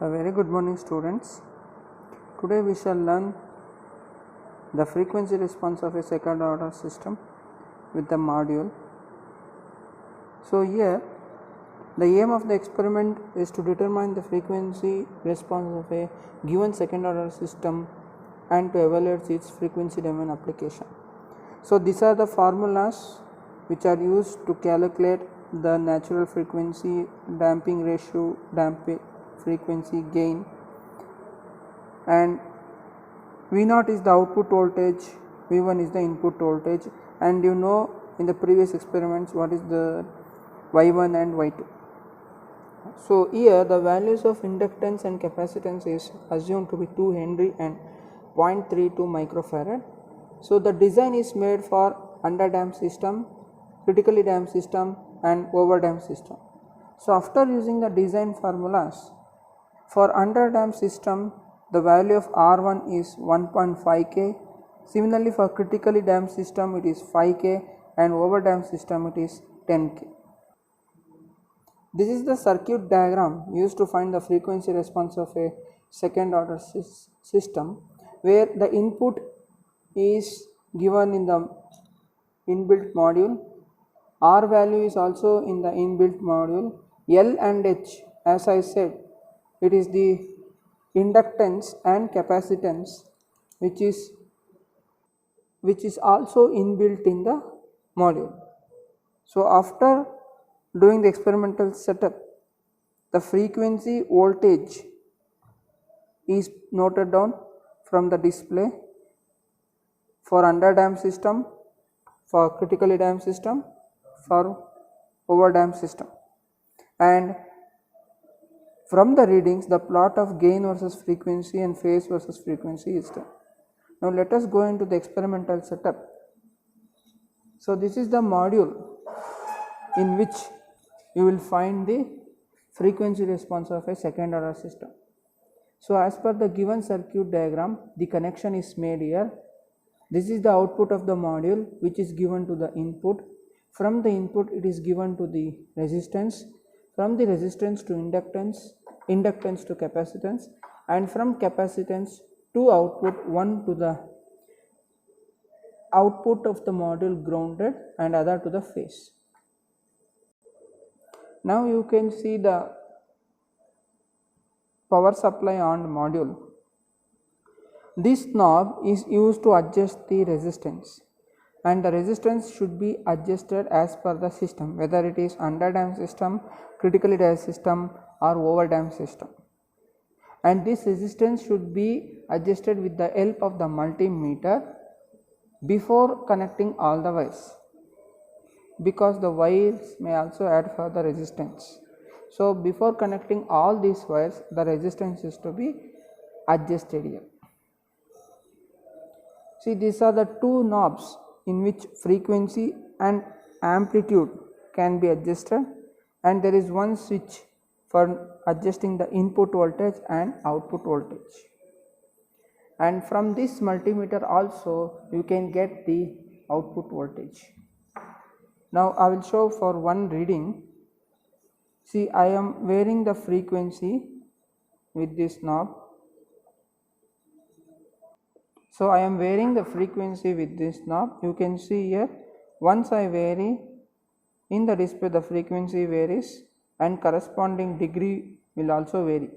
A very good morning, students. Today we shall learn the frequency response of a second order system with the module. So here the aim of the experiment is to determine the frequency response of a given second order system and to evaluate its frequency domain application. So these are the formulas which are used to calculate the natural frequency, damping ratio, damping frequency, gain, and V0 is the output voltage, V1 is the input voltage, and you know in the previous experiments what is the Y1 and Y2. So here the values of inductance and capacitance is assumed to be 2 Henry and 0.32 microfarad. So the design is made for underdamped system, critically damped system and overdamped system. So after using the design formulas, for underdamped system the value of R1 is 1.5 K, similarly for critically damped system it is 5 K and overdamped system it is 10 K. This is the circuit diagram used to find the frequency response of a second order system, where the input is given in the inbuilt module, R value is also in the inbuilt module, L and H, as I said, it is the inductance and capacitance which is also inbuilt in the module. So after doing the experimental setup, the frequency voltage is noted down from the display for underdamped system, for critically damped system, for overdamped system, and from the readings the plot of gain versus frequency and phase versus frequency is done. Now let us go into the experimental setup. So this is the module in which you will find the frequency response of a second order system. So as per the given circuit diagram, the connection is made here. This is the output of the module which is given to the input. From the input it is given to the resistance, from the resistance to inductance, inductance to capacitance, and from capacitance to output, one to the output of the module grounded and other to the phase. Now you can see the power supply on the module. This knob is used to adjust the resistance, and the resistance should be adjusted as per the system, whether it is underdamped system, critically damped system or overdamped system, and this resistance should be adjusted with the help of the multimeter before connecting all the wires, because the wires may also add further resistance. So before connecting all these wires, the resistance is to be adjusted here. See, these are the two knobs in which frequency and amplitude can be adjusted, and there is one switch for adjusting the input voltage and output voltage, and from this multimeter also you can get the output voltage. Now I will show for one reading. See, I am varying the frequency with this knob. So I am varying the frequency with this knob. You can see here, once I vary, in the display the frequency varies and corresponding degree will also vary.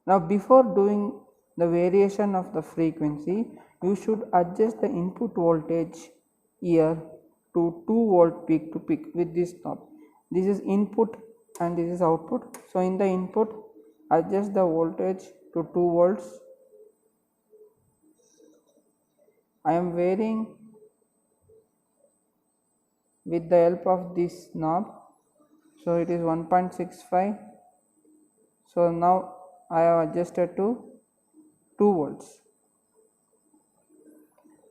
Now before doing the variation of the frequency, you should adjust the input voltage here to 2 volt peak to peak with this knob. This is input and this is output. So in the input, adjust the voltage to 2 volts. I am varying with the help of this knob. So it is 1.65. So now I have adjusted to 2 volts.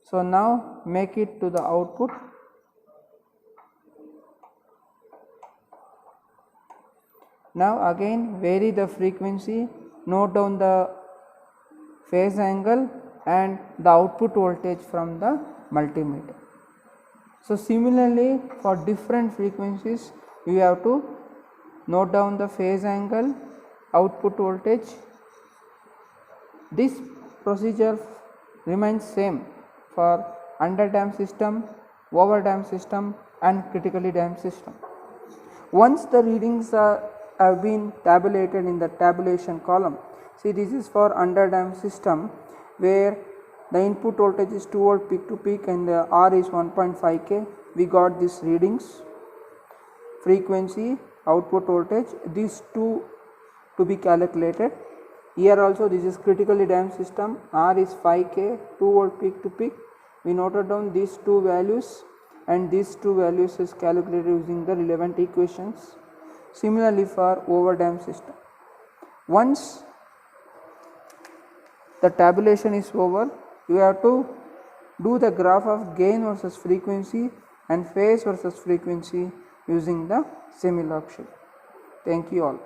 So now make it to the output. Now again vary the frequency, note down the phase angle and the output voltage from the multimeter. So similarly for different frequencies you have to note down the phase angle output voltage. This procedure remains same for under damped system, over damped system and critically damped system. Once the readings have been tabulated in the tabulation column, see this is for under damped system where the input voltage is 2 volt peak to peak and the R is 1.5 K. We got these readings, frequency, output voltage, these two to be calculated. Here also this is critically damped system, R is 5 K, 2 volt peak to peak. We noted down these two values and these two values is calculated using the relevant equations. Similarly for over damped system. Once the tabulation is over, you have to do the graph of gain versus frequency and phase versus frequency using the semi-log shape. Thank you all.